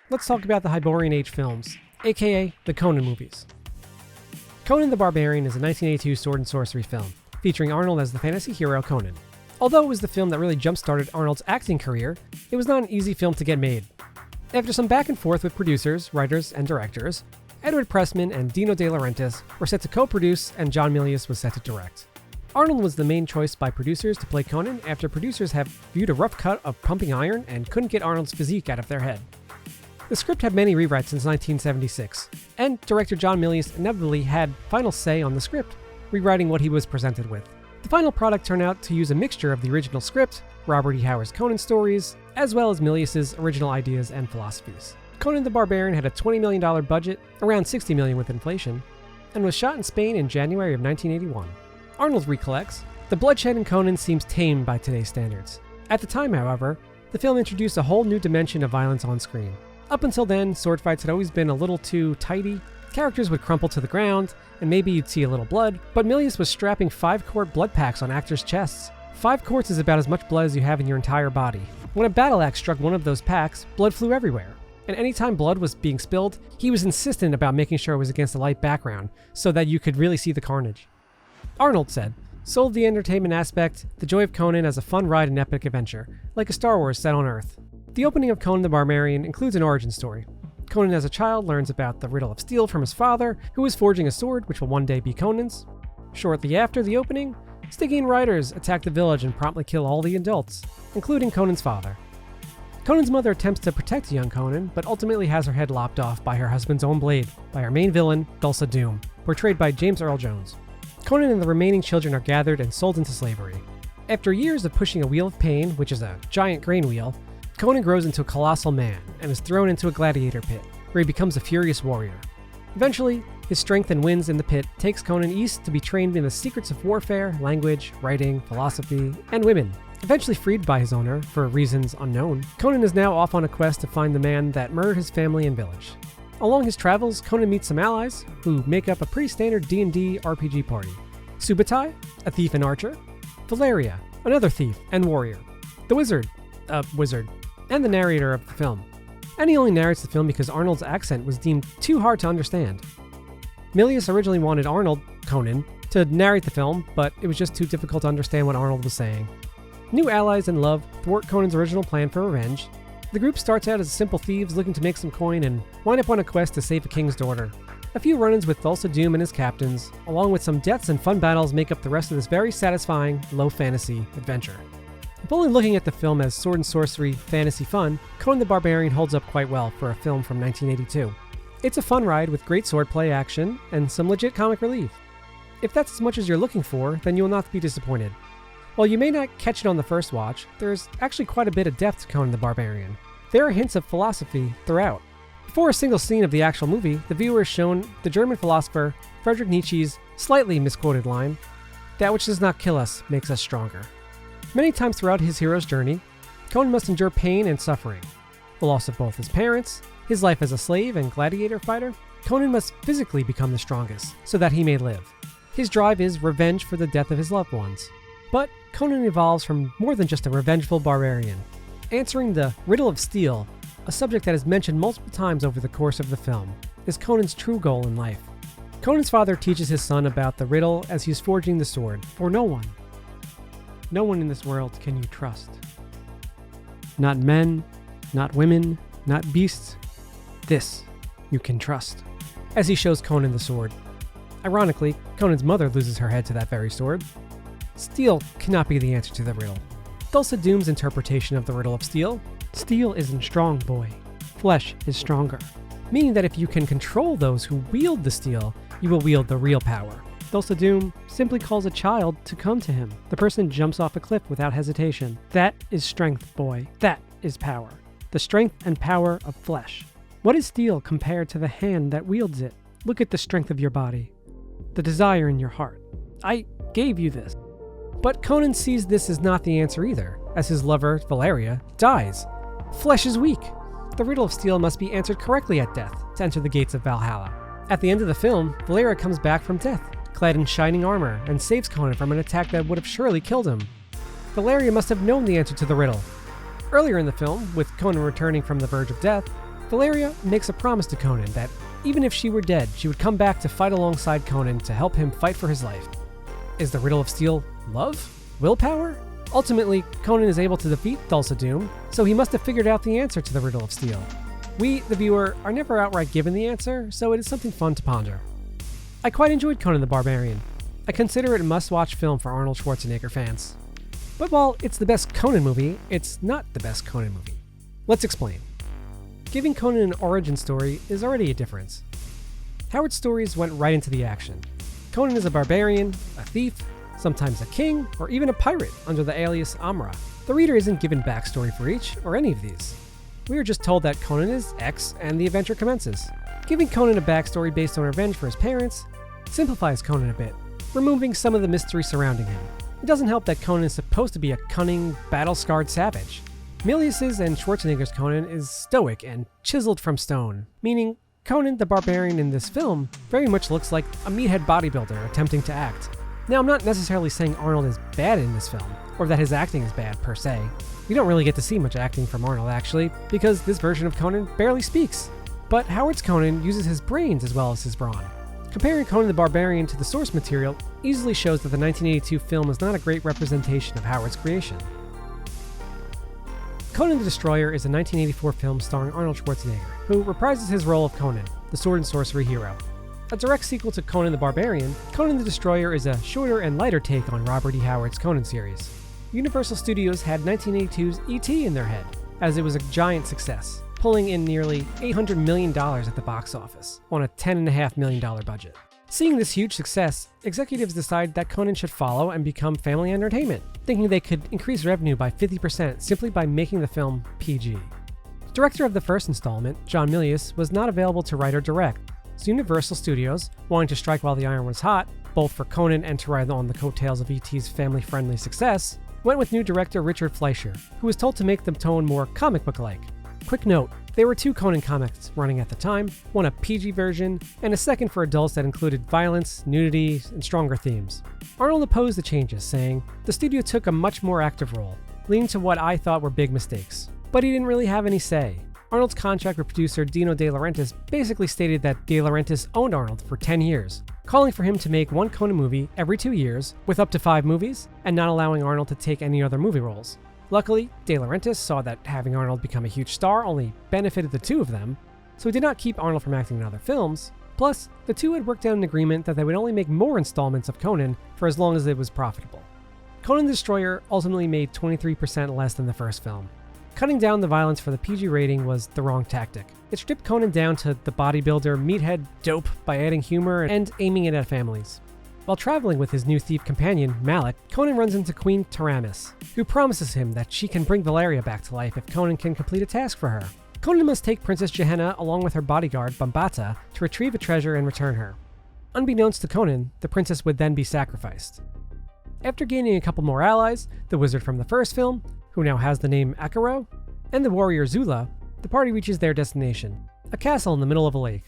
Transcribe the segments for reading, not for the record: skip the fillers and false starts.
let's talk about the Hyborian Age films, aka the Conan movies. Conan the Barbarian is a 1982 sword and sorcery film, featuring Arnold as the fantasy hero Conan. Although it was the film that really jump-started Arnold's acting career, it was not an easy film to get made. After some back and forth with producers, writers, and directors, Edward Pressman and Dino De Laurentiis were set to co-produce and John Milius was set to direct. Arnold was the main choice by producers to play Conan after producers have viewed a rough cut of pumping iron and couldn't get Arnold's physique out of their head. The script had many rewrites since 1976, and director John Milius inevitably had final say on the script, rewriting what he was presented with. The final product turned out to use a mixture of the original script, Robert E. Howard's Conan stories, as well as Milius's original ideas and philosophies. Conan the Barbarian had a $20 million budget, around $60 million with inflation, and was shot in Spain in January of 1981. Arnold recollects, "The bloodshed in Conan seems tame by today's standards. At the time, however, the film introduced a whole new dimension of violence on screen. Up until then, sword fights had always been a little too tidy. Characters would crumple to the ground, and maybe you'd see a little blood, but Milius was strapping 5-quart blood packs on actors' chests. 5 quarts is about as much blood as you have in your entire body. When a battle axe struck one of those packs, blood flew everywhere. And anytime blood was being spilled, he was insistent about making sure it was against a light background, so that you could really see the carnage." Arnold said, "Sold the entertainment aspect, the joy of Conan as a fun ride and epic adventure, like a Star Wars set on Earth." The opening of Conan the Barbarian includes an origin story. Conan as a child learns about the Riddle of Steel from his father, who is forging a sword which will one day be Conan's. Shortly after the opening, Stygian riders attack the village and promptly kill all the adults, including Conan's father. Conan's mother attempts to protect young Conan, but ultimately has her head lopped off by her husband's own blade, by our main villain, Dulce Doom, portrayed by James Earl Jones. Conan and the remaining children are gathered and sold into slavery. After years of pushing a wheel of pain, which is a giant grain wheel, Conan grows into a colossal man and is thrown into a gladiator pit, where he becomes a furious warrior. Eventually, his strength and wins in the pit takes Conan east to be trained in the secrets of warfare, language, writing, philosophy, and women. Eventually freed by his owner, for reasons unknown, Conan is now off on a quest to find the man that murdered his family and village. Along his travels, Conan meets some allies, who make up a pretty standard D&D RPG party. Subutai, a thief and archer. Valeria, another thief and warrior. The wizard, and the narrator of the film. And he only narrates the film because Arnold's accent was deemed too hard to understand. Milius originally wanted Arnold, Conan, to narrate the film, but it was just too difficult to understand what Arnold was saying. New allies and love thwart Conan's original plan for revenge. The group starts out as simple thieves looking to make some coin and wind up on a quest to save a king's daughter. A few run-ins with Dulce Doom and his captains, along with some deaths and fun battles, make up the rest of this very satisfying, low-fantasy adventure. If only looking at the film as sword and sorcery fantasy fun, Conan the Barbarian holds up quite well for a film from 1982. It's a fun ride with great swordplay action and some legit comic relief. If that's as much as you're looking for, then you will not be disappointed. While you may not catch it on the first watch, there's actually quite a bit of depth to Conan the Barbarian. There are hints of philosophy throughout. Before a single scene of the actual movie, the viewer is shown the German philosopher Friedrich Nietzsche's slightly misquoted line, "That which does not kill us makes us stronger." Many times throughout his hero's journey, Conan must endure pain and suffering. The loss of both his parents, his life as a slave and gladiator fighter, Conan must physically become the strongest, so that he may live. His drive is revenge for the death of his loved ones. But Conan evolves from more than just a revengeful barbarian. Answering the Riddle of Steel, a subject that is mentioned multiple times over the course of the film, is Conan's true goal in life. Conan's father teaches his son about the riddle as he's forging the sword. For no one in this world can you trust. Not men, not women, not beasts. This you can trust. As he shows Conan the sword. Ironically, Conan's mother loses her head to that very sword. Steel cannot be the answer to the riddle. Dulce Doom's interpretation of the Riddle of Steel: steel isn't strong, boy. Flesh is stronger. Meaning that if you can control those who wield the steel, you will wield the real power. Dulce Doom simply calls a child to come to him. The person jumps off a cliff without hesitation. That is strength, boy. That is power. The strength and power of flesh. What is steel compared to the hand that wields it? Look at the strength of your body. The desire in your heart. I gave you this. But Conan sees this as not the answer either, as his lover, Valeria, dies. Flesh is weak. The Riddle of Steel must be answered correctly at death to enter the gates of Valhalla. At the end of the film, Valeria comes back from death, clad in shining armor, and saves Conan from an attack that would have surely killed him. Valeria must have known the answer to the riddle. Earlier in the film, with Conan returning from the verge of death, Valeria makes a promise to Conan that even if she were dead, she would come back to fight alongside Conan to help him fight for his life. Is the Riddle of Steel love? Willpower? Ultimately, Conan is able to defeat Thulsa Doom, so he must have figured out the answer to the Riddle of Steel. We, the viewer, are never outright given the answer, so it is something fun to ponder. I quite enjoyed Conan the Barbarian. I consider it a must-watch film for Arnold Schwarzenegger fans. But while it's the best Conan movie, it's not the best Conan movie. Let's explain. Giving Conan an origin story is already a difference. Howard's stories went right into the action. Conan is a barbarian, a thief, sometimes a king, or even a pirate under the alias Amra. The reader isn't given backstory for each, or any of these. We are just told that Conan is X and the adventure commences. Giving Conan a backstory based on revenge for his parents simplifies Conan a bit, removing some of the mystery surrounding him. It doesn't help that Conan is supposed to be a cunning, battle-scarred savage. Milius's and Schwarzenegger's Conan is stoic and chiseled from stone, meaning Conan the Barbarian in this film very much looks like a meathead bodybuilder attempting to act. Now, I'm not necessarily saying Arnold is bad in this film, or that his acting is bad per se. We don't really get to see much acting from Arnold actually, because this version of Conan barely speaks. But Howard's Conan uses his brains as well as his brawn. Comparing Conan the Barbarian to the source material easily shows that the 1982 film is not a great representation of Howard's creation. Conan the Destroyer is a 1984 film starring Arnold Schwarzenegger, who reprises his role of Conan, the sword and sorcery hero. A direct sequel to Conan the Barbarian, Conan the Destroyer is a shorter and lighter take on Robert E. Howard's Conan series. Universal Studios had 1982's E.T. in their head, as it was a giant success, pulling in nearly $800 million at the box office, on a $10.5 million budget. Seeing this huge success, executives decided that Conan should follow and become family entertainment, thinking they could increase revenue by 50% simply by making the film PG. Director of the first installment, John Milius, was not available to write or direct, so Universal Studios, wanting to strike while the iron was hot, both for Conan and to ride on the coattails of E.T.'s family-friendly success, went with new director Richard Fleischer, who was told to make the tone more comic book-like. Quick note, there were two Conan comics running at the time, one a PG version, and a second for adults that included violence, nudity, and stronger themes. Arnold opposed the changes, saying, "The studio took a much more active role, leading to what I thought were big mistakes." But he didn't really have any say. Arnold's contract with producer Dino De Laurentiis basically stated that De Laurentiis owned Arnold for 10 years, calling for him to make one Conan movie every 2 years, with up to 5 movies, and not allowing Arnold to take any other movie roles. Luckily, De Laurentiis saw that having Arnold become a huge star only benefited the two of them, so he did not keep Arnold from acting in other films. Plus, the two had worked out an agreement that they would only make more installments of Conan for as long as it was profitable. Conan the Destroyer ultimately made 23% less than the first film. Cutting down the violence for the PG rating was the wrong tactic. It stripped Conan down to the bodybuilder meathead dope by adding humor and aiming it at families. While traveling with his new thief companion, Malik, Conan runs into Queen Taramis, who promises him that she can bring Valeria back to life if Conan can complete a task for her. Conan must take Princess Gehenna along with her bodyguard, Bambata, to retrieve a treasure and return her. Unbeknownst to Conan, the princess would then be sacrificed. After gaining a couple more allies, the wizard from the first film, who now has the name Akaro, and the warrior Zula, the party reaches their destination, a castle in the middle of a lake.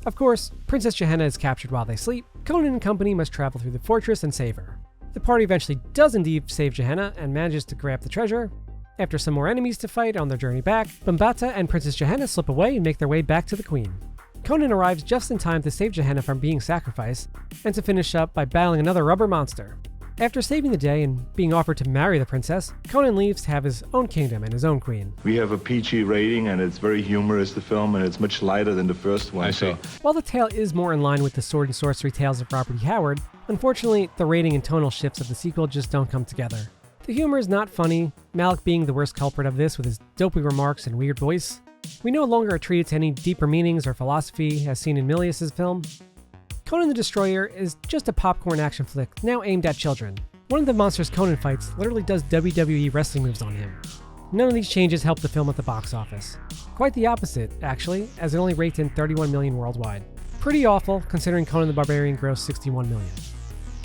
Of course, Princess Gehenna is captured while they sleep. Conan and company must travel through the fortress and save her. The party eventually does indeed save Gehenna and manages to grab the treasure. After some more enemies to fight on their journey back, Bambata and Princess Gehenna slip away and make their way back to the queen. Conan arrives just in time to save Gehenna from being sacrificed, and to finish up by battling another rubber monster. After saving the day and being offered to marry the princess, Conan leaves to have his own kingdom and his own queen. We have a PG rating, and it's very humorous, the film, and it's much lighter than the first one. I see. While the tale is more in line with the sword and sorcery tales of Robert E. Howard, unfortunately, the rating and tonal shifts of the sequel just don't come together. The humor is not funny, Malik being the worst culprit of this with his dopey remarks and weird voice. We no longer are treated to any deeper meanings or philosophy as seen in Milius's film. Conan the Destroyer is just a popcorn action flick now aimed at children. One of the monsters Conan fights literally does WWE wrestling moves on him. None of these changes help the film at the box office. Quite the opposite, actually, as it only raked in 31 million worldwide. Pretty awful, considering Conan the Barbarian grossed 61 million.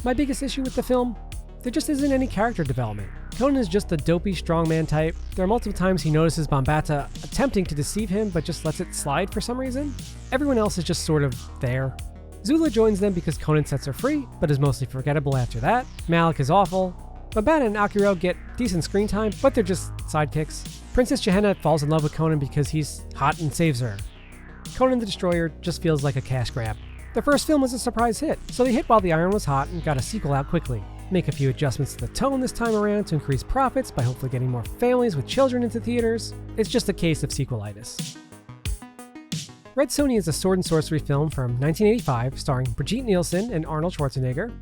My biggest issue with the film? There just isn't any character development. Conan is just a dopey strongman type. There are multiple times he notices Bambata attempting to deceive him but just lets it slide for some reason. Everyone else is just sort of there. Zula joins them because Conan sets her free, but is mostly forgettable after that. Malik is awful. Bambata and Akiro get decent screen time, but they're just sidekicks. Princess Gehenna falls in love with Conan because he's hot and saves her. Conan the Destroyer just feels like a cash grab. The first film was a surprise hit, so they hit while the iron was hot and got a sequel out quickly. Make a few adjustments to the tone this time around to increase profits by hopefully getting more families with children into theaters. It's just a case of sequelitis. Red Sonja is a sword and sorcery film from 1985 starring Brigitte Nielsen and Arnold Schwarzenegger.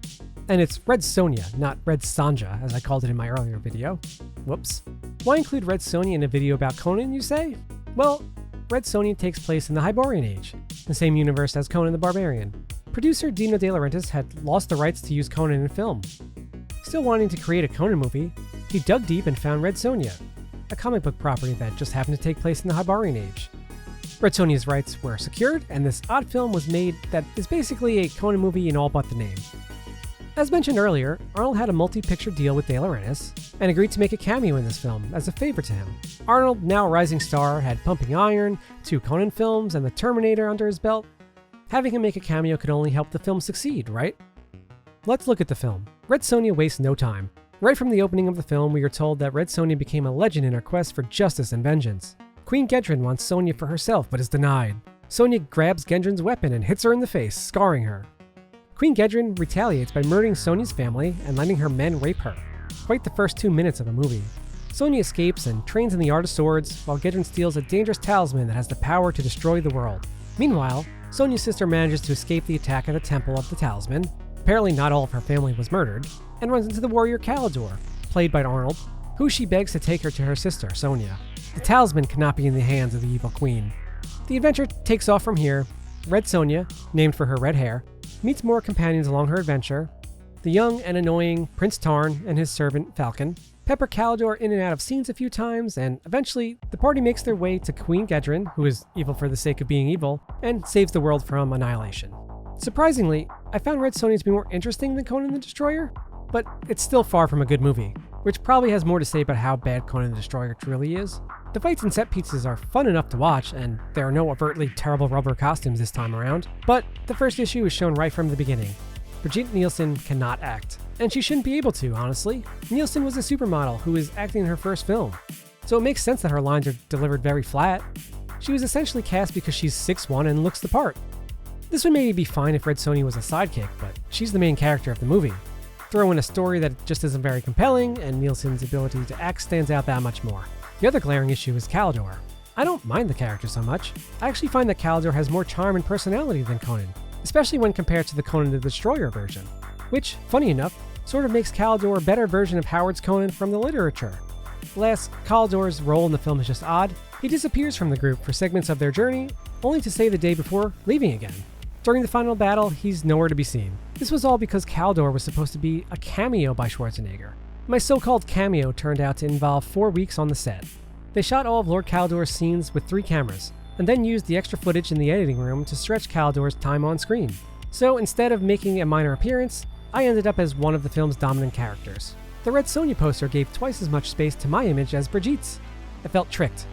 And it's Red Sonja, not Red Sonja, as I called it in my earlier video. Whoops. Why include Red Sonja in a video about Conan, you say? Well, Red Sonja takes place in the Hyborian Age, the same universe as Conan the Barbarian. Producer Dino De Laurentiis had lost the rights to use Conan in film. Still wanting to create a Conan movie, he dug deep and found Red Sonja, a comic book property that just happened to take place in the Hyborian Age. Red Sonja's rights were secured, and this odd film was made that is basically a Conan movie in all but the name. As mentioned earlier, Arnold had a multi-picture deal with De Laurentiis and agreed to make a cameo in this film as a favor to him. Arnold, now a rising star, had Pumping Iron, 2 Conan films, and The Terminator under his belt. Having him make a cameo could only help the film succeed, right? Let's look at the film. Red Sonja wastes no time. Right from the opening of the film, we are told that Red Sonja became a legend in her quest for justice and vengeance. Queen Gedrin wants Sonja for herself, but is denied. Sonja grabs Gendrin's weapon and hits her in the face, scarring her. Queen Gedrin retaliates by murdering Sonja's family and letting her men rape her. Quite the first 2 minutes of the movie. Sonja escapes and trains in the art of swords, while Gedrin steals a dangerous talisman that has the power to destroy the world. Meanwhile, Sonja's sister manages to escape the attack at the Temple of the Talisman. Apparently not all of her family was murdered, and runs into the warrior Kalidor, played by Arnold, who she begs to take her to her sister, Sonja. The talisman cannot be in the hands of the evil queen. The adventure takes off from here. Red Sonja, named for her red hair, meets more companions along her adventure. The young and annoying Prince Tarn and his servant Falcon pepper Kalidor in and out of scenes a few times, and eventually the party makes their way to Queen Gedrin, who is evil for the sake of being evil, and saves the world from annihilation. Surprisingly, I found Red Sonja to be more interesting than Conan the Destroyer, but it's still far from a good movie, which probably has more to say about how bad Conan the Destroyer truly is. The fights and set pieces are fun enough to watch, and there are no overtly terrible rubber costumes this time around, but the first issue is shown right from the beginning. Brigitte Nielsen cannot act, and she shouldn't be able to, honestly. Nielsen was a supermodel who is acting in her first film, so it makes sense that her lines are delivered very flat. She was essentially cast because she's 6'1" and looks the part. This would maybe be fine if Red Sonja was a sidekick, but she's the main character of the movie. Throw in a story that just isn't very compelling, and Nielsen's ability to act stands out that much more. The other glaring issue is Kalidor. I don't mind the character so much. I actually find that Kalidor has more charm and personality than Conan, especially when compared to the Conan the Destroyer version, which, funny enough, sort of makes Kalidor a better version of Howard's Conan from the literature. Alas, Kalidor's role in the film is just odd. He disappears from the group for segments of their journey, only to say the day before leaving again. During the final battle, he's nowhere to be seen. This was all because Kalidor was supposed to be a cameo by Schwarzenegger. My so-called cameo turned out to involve 4 weeks on the set. They shot all of Lord Kalidor's scenes with 3 cameras, and then used the extra footage in the editing room to stretch Kalidor's time on screen. So instead of making a minor appearance, I ended up as one of the film's dominant characters. The Red Sonja poster gave twice as much space to my image as Brigitte's. I felt tricked.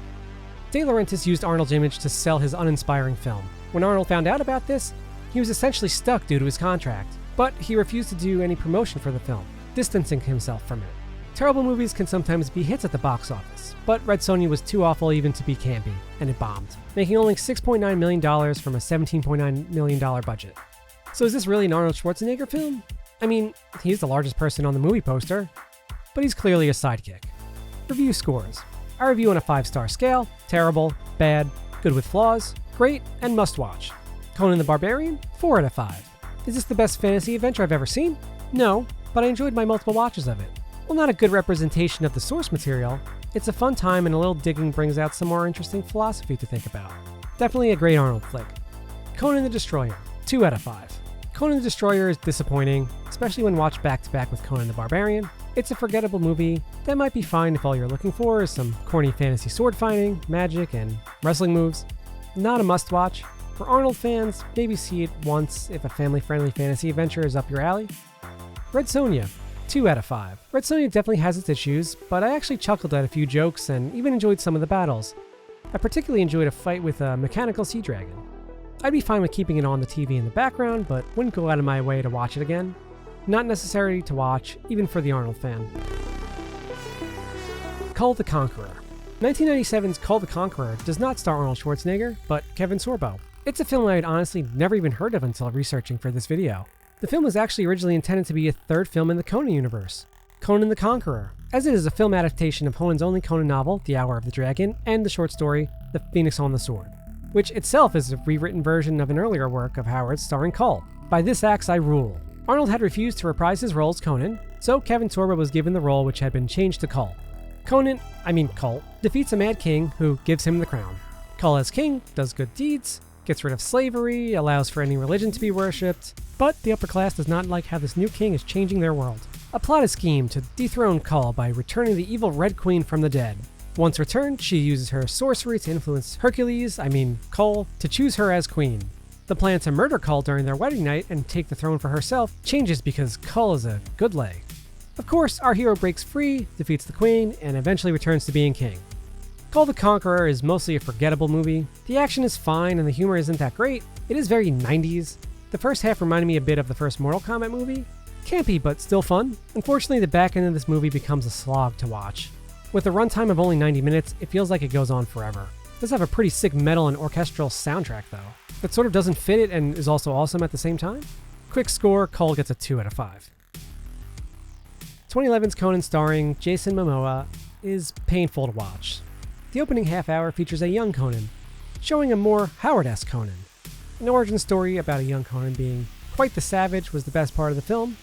De Laurentiis used Arnold's image to sell his uninspiring film. When Arnold found out about this, he was essentially stuck due to his contract, but he refused to do any promotion for the film, distancing himself from it. Terrible movies can sometimes be hits at the box office, but Red Sonja was too awful even to be campy, and it bombed, making only $6.9 million from a $17.9 million budget. So is this really an Arnold Schwarzenegger film? I mean, he's the largest person on the movie poster, but he's clearly a sidekick. Review scores. I review on a 5-star scale: terrible, bad, good with flaws, great, and must watch. Conan the Barbarian, 4 out of 5. Is this the best fantasy adventure I've ever seen? No, but I enjoyed my multiple watches of it. While not a good representation of the source material, it's a fun time and a little digging brings out some more interesting philosophy to think about. Definitely a great Arnold flick. Conan the Destroyer, 2 out of 5. Conan the Destroyer is disappointing, especially when watched back-to-back with Conan the Barbarian. It's a forgettable movie that might be fine if all you're looking for is some corny fantasy sword fighting, magic, and wrestling moves. Not a must-watch. For Arnold fans, maybe see it once if a family-friendly fantasy adventure is up your alley. Red Sonja, 2 out of 5. Red Sonja definitely has its issues, but I actually chuckled at a few jokes and even enjoyed some of the battles. I particularly enjoyed a fight with a mechanical sea dragon. I'd be fine with keeping it on the TV in the background, but wouldn't go out of my way to watch it again. Not necessary to watch, even for the Arnold fan. Kull the Conqueror. 1997's Kull The Conqueror does not star Arnold Schwarzenegger, but Kevin Sorbo. It's a film I had honestly never even heard of until researching for this video. The film was actually originally intended to be a third film in the Conan universe, Conan the Conqueror, as it is a film adaptation of Conan's only Conan novel, The Hour of the Dragon, and the short story, The Phoenix on the Sword, which itself is a rewritten version of an earlier work of Howard's starring Kull. By this axe I rule. Arnold had refused to reprise his role as Conan, so Kevin Sorbo was given the role which had been changed to Kull. Kull, defeats a mad king who gives him the crown. Kull as king does good deeds, gets rid of slavery, allows for any religion to be worshipped, but the upper class does not like how this new king is changing their world. A plot is schemed to dethrone Kull by returning the evil Red Queen from the dead. Once returned, she uses her sorcery to influence Kull, to choose her as queen. The plan to murder Kull during their wedding night and take the throne for herself changes because Kull is a good lay. Of course, our hero breaks free, defeats the queen, and eventually returns to being king. Kull the Conqueror is mostly a forgettable movie. The action is fine and the humor isn't that great. It is very 90s. The first half reminded me a bit of the first Mortal Kombat movie. Campy, but still fun. Unfortunately, the back end of this movie becomes a slog to watch. With a runtime of only 90 minutes, it feels like it goes on forever. It does have a pretty sick metal and orchestral soundtrack though, that sort of doesn't fit it and is also awesome at the same time. Quick score, Kull gets a 2 out of 5. 2011's Conan starring Jason Momoa is painful to watch. The opening half hour features a young Conan, showing a more Howard-esque Conan. An origin story about a young Conan being quite the savage was the best part of the film.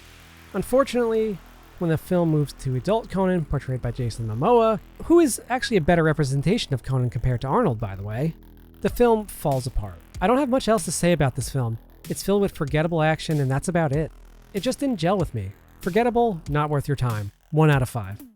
Unfortunately, when the film moves to adult Conan, portrayed by Jason Momoa, who is actually a better representation of Conan compared to Arnold, by the way, the film falls apart. I don't have much else to say about this film. It's filled with forgettable action, and that's about it. It just didn't gel with me. Forgettable, not worth your time. 1 out of 5.